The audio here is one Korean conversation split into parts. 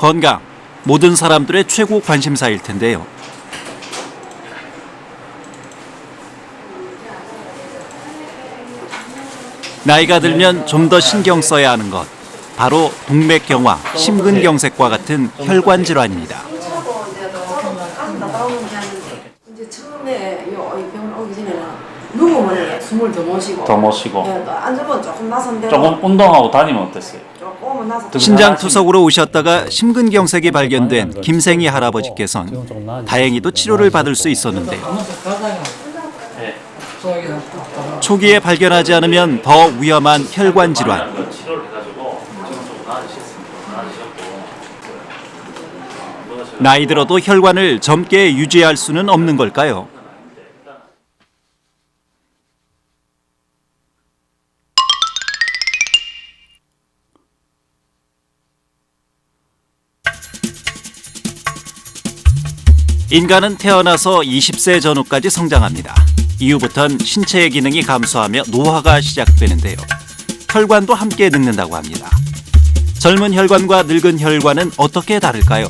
건강, 모든 사람들의 최고 관심사일 텐데요. 나이가 들면 좀 더 신경 써야 하는 것, 바로 동맥경화, 심근경색과 같은 혈관 질환입니다. 이제 처음에 이 병원 오기 전에는 누우면 숨을 더 못 쉬고 더 못 쉬고 예, 또 앉으면 조금 나선데 조금 운동하고 다니면 어땠어요? 조금은 나서 신장투석으로 오셨다가 심근경색이 발견된 김생희 할아버지께선 다행히도 치료를 받을 수 있었는데요. 네. 초기에 발견하지 않으면 더 위험한 혈관 질환. 치료를 해가지고 지금 좀 나아지셨고 나이 들어도 혈관을 젊게 유지할 수는 없는 걸까요? 인간은 태어나서 20세 전후까지 성장합니다. 이후부턴 신체의 기능이 감소하며 노화가 시작되는데요. 혈관도 함께 늙는다고 합니다. 젊은 혈관과 늙은 혈관은 어떻게 다를까요?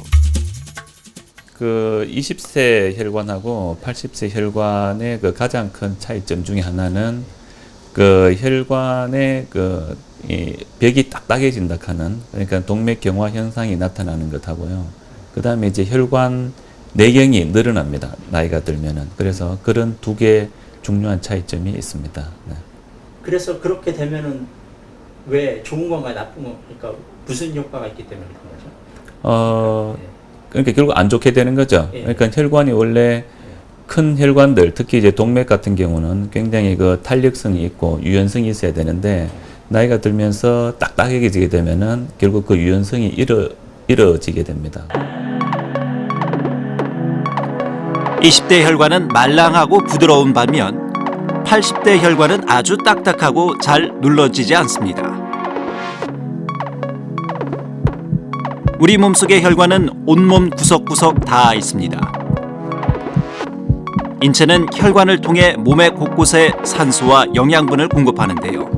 그 20세 혈관하고 80세 혈관의 그 가장 큰 차이점 중에 하나는 그 혈관의 이 벽이 딱딱해진다 하는, 그러니까 동맥경화 현상이 나타나는 것하고요. 그다음에 이제 혈관 내경이 늘어납니다. 나이가 들면은. 그래서 그런 두 개 중요한 차이점이 있습니다. 네. 그래서 그렇게 되면은 왜 좋은 건가요, 나쁜 건? 그러니까 무슨 효과가 있기 때문에 그런 거죠? 그러니까 결국 안 좋게 되는 거죠. 예. 그러니까 혈관이 원래 큰 혈관들, 특히 이제 동맥 같은 경우는 굉장히 그 탄력성이 있고 유연성이 있어야 되는데, 나이가 들면서 딱딱해지게 되면은 결국 그 유연성이 잃어지게 됩니다. 20대 혈관은 말랑하고 부드러운 반면 80대 혈관은 아주 딱딱하고 잘 눌러지지 않습니다. 우리 몸속의 혈관은 온몸 구석구석 다 있습니다. 인체는 혈관을 통해 몸의 곳곳에 산소와 영양분을 공급하는데요.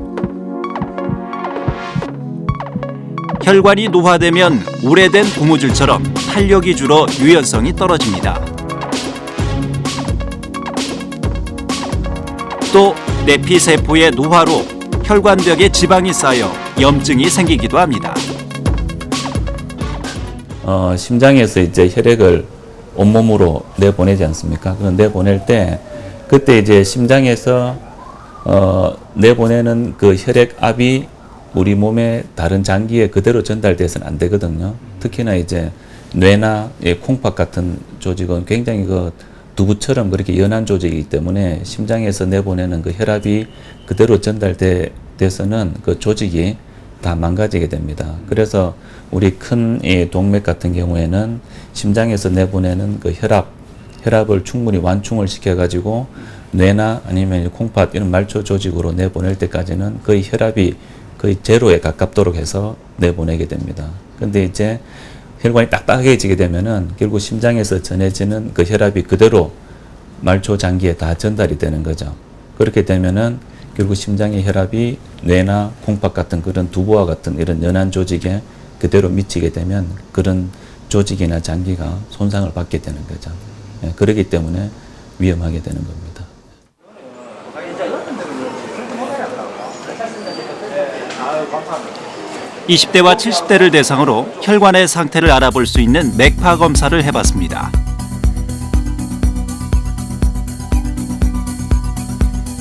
혈관이 노화되면 오래된 고무줄처럼 탄력이 줄어 유연성이 떨어집니다. 또 내피세포의 노화로 혈관벽에 지방이 쌓여 염증이 생기기도 합니다. 심장에서 이제 혈액을 온몸으로 내보내지 않습니까? 그럼 내보낼 때 그때 이제 심장에서 내보내는 그 혈액압이 우리 몸의 다른 장기에 그대로 전달돼서는 안 되거든요. 특히나 이제 뇌나 콩팥 같은 조직은 굉장히 그 두부처럼 그렇게 연한 조직이기 때문에 심장에서 내보내는 그 혈압이 그대로 전달돼서는 그 조직이 다 망가지게 됩니다. 그래서 우리 큰 이 동맥 같은 경우에는 심장에서 내보내는 그 혈압을 충분히 완충을 시켜가지고 뇌나 아니면 콩팥 이런 말초 조직으로 내보낼 때까지는 거의 혈압이 거의 제로에 가깝도록 해서 내보내게 됩니다. 근데 이제 혈관이 딱딱해지게 되면은 결국 심장에서 전해지는 그 혈압이 그대로 말초 장기에 다 전달이 되는 거죠. 그렇게 되면은 결국 심장의 혈압이 뇌나 콩팥 같은 그런 두부와 같은 이런 연한 조직에 그대로 미치게 되면 그런 조직이나 장기가 손상을 받게 되는 거죠. 예, 그렇기 때문에 위험하게 되는 겁니다. 20대와 70대를 대상으로 혈관의 상태를 알아볼 수 있는 맥파 검사를 해봤습니다.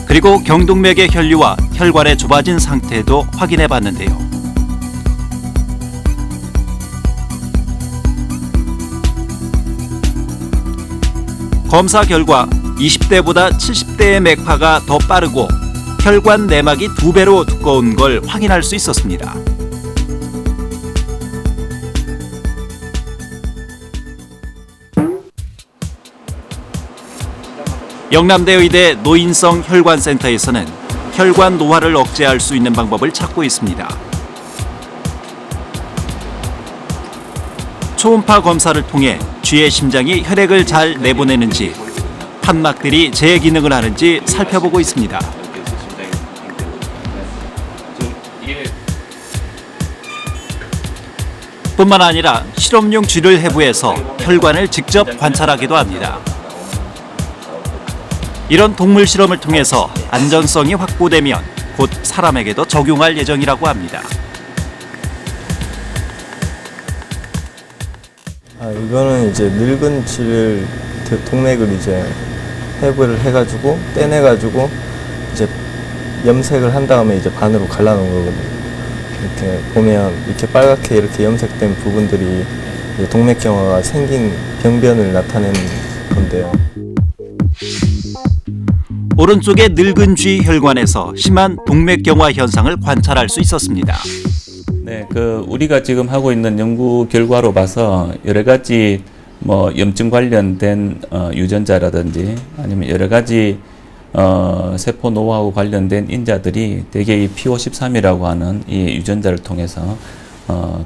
그리고 경동맥의 혈류와 혈관의 좁아진 상태도 확인해봤는데요. 검사 결과 20대보다 70대의 맥파가 더 빠르고 혈관 내막이 2배로 두꺼운 걸 확인할 수 있었습니다. 영남대의대 노인성 혈관센터에서는 혈관 노화를 억제할 수 있는 방법을 찾고 있습니다. 초음파 검사를 통해 쥐의 심장이 혈액을 잘 내보내는지, 판막들이 재기능을 하는지 살펴보고 있습니다. 뿐만 아니라 실험용 쥐를 해부해서 혈관을 직접 관찰하기도 합니다. 이런 동물 실험을 통해서 안전성이 확보되면 곧 사람에게도 적용할 예정이라고 합니다. 이거는 이제 늙은 쥐를 동맥을 이제 해부를 해가지고 떼내가지고 이제 염색을 한 다음에 이제 반으로 갈라놓은 거거든요. 이렇게 보면 이렇게 빨갛게 이렇게 염색된 부분들이 이제 동맥경화가 생긴 병변을 나타내는 건데요. 오른쪽의 늙은 쥐 혈관에서 심한 동맥경화 현상을 관찰할 수 있었습니다. 네, 우리가 지금 하고 있는 연구 결과로 봐서 여러 가지 염증 관련된 유전자라든지 아니면 여러 가지 세포 노화하고 관련된 인자들이 대개 이 P53이라고 하는 이 유전자를 통해서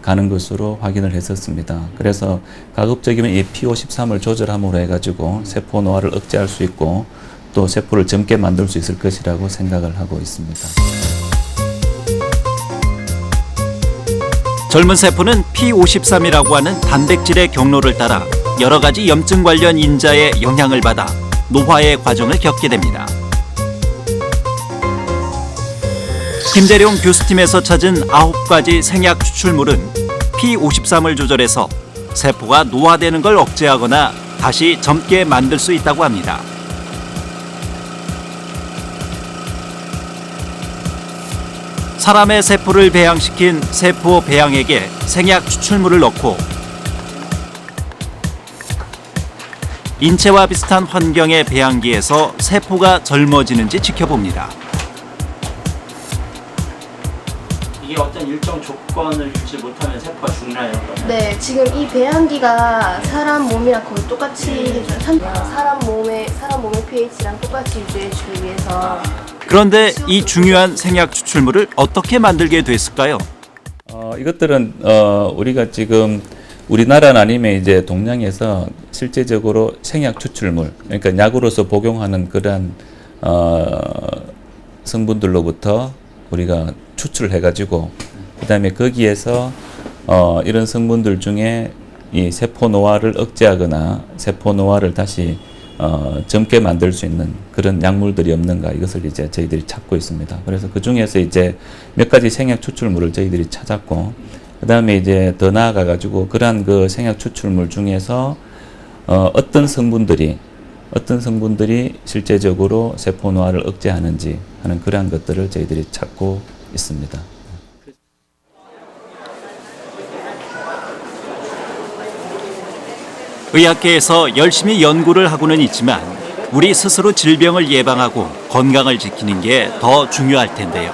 가는 것으로 확인을 했었습니다. 그래서 가급적이면 이 P53을 조절함으로 해가지고 세포 노화를 억제할 수 있고 또 세포를 젊게 만들 수 있을 것이라고 생각을 하고 있습니다. 젊은 세포는 P53이라고 하는 단백질의 경로를 따라 여러 가지 염증 관련 인자의 영향을 받아 노화의 과정을 겪게 됩니다. 김대룡 교수팀에서 찾은 9가지 생약 추출물은 P53을 조절해서 세포가 노화되는 걸 억제하거나 다시 젊게 만들 수 있다고 합니다. 사람의 세포를 배양시킨 세포 배양액에 생약 추출물을 넣고 인체와 비슷한 환경의 배양기에서 세포가 젊어지는지 지켜봅니다. 이게 어떤 일정 조건을 유지 못하면 세포가 죽나요? 그러면? 네, 지금 이 배양기가 사람 몸이랑 거의 똑같이 해줘요. 사람 몸의 pH랑 똑같이 유지해주기 위해서. 그런데 이 중요한 생약 추출물을 어떻게 만들게 됐을까요? 이것들은 우리가 지금 우리나라는 아니면 이제 동양에서 실제적으로 생약 추출물, 그러니까 약으로서 복용하는 그러한 성분들로부터 우리가 추출해가지고 그다음에 거기에서 이런 성분들 중에 이 세포 노화를 억제하거나 세포 노화를 다시 젊게 만들 수 있는 그런 약물들이 없는가 이것을 이제 저희들이 찾고 있습니다. 그래서 그 중에서 이제 몇 가지 생약 추출물을 저희들이 찾았고 그다음에 이제 더 나아가 가지고 그러한 그 생약 추출물 중에서 어떤 성분들이 실제적으로 세포 노화를 억제하는지 하는 그러한 것들을 저희들이 찾고 있습니다. 의학계에서 열심히 연구를 하고는 있지만 우리 스스로 질병을 예방하고 건강을 지키는 게 더 중요할 텐데요.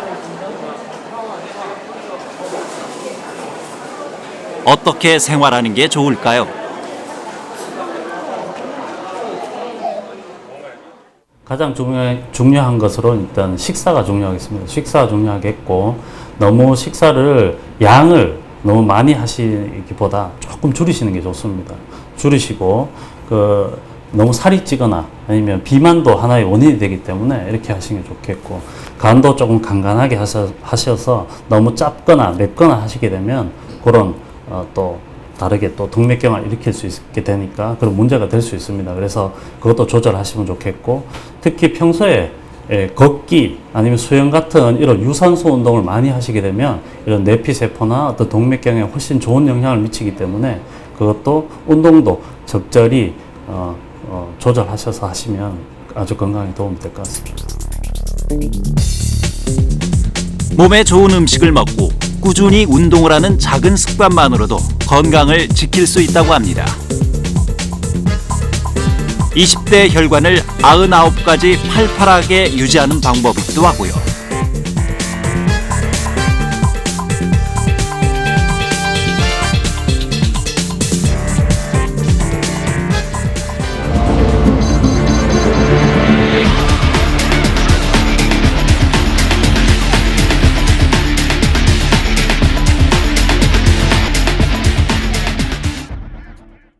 어떻게 생활하는 게 좋을까요? 가장 중요한 것으로 일단 식사가 중요하겠습니다. 식사가 중요하겠고 너무 식사를 양을 너무 많이 하시기보다 조금 줄이시는 게 좋습니다. 줄이시고 너무 살이 찌거나 아니면 비만도 하나의 원인이 되기 때문에 이렇게 하시는 게 좋겠고 간도 조금 간간하게 하셔서 너무 짭거나 맵거나 하시게 되면 그런 또 다르게 또 동맥경화를 일으킬 수 있게 되니까 그런 문제가 될 수 있습니다. 그래서 그것도 조절하시면 좋겠고 특히 평소에 걷기 아니면 수영 같은 이런 유산소 운동을 많이 하시게 되면 이런 내피세포나 어떤 동맥경화에 훨씬 좋은 영향을 미치기 때문에 그것도 운동도 적절히 조절하셔서 하시면 아주 건강에 도움이 될 것 같습니다. 몸에 좋은 음식을 먹고 꾸준히 운동을 하는 작은 습관만으로도 건강을 지킬 수 있다고 합니다. 20대 혈관을 99가지 팔팔하게 유지하는 방법이기도 하고요.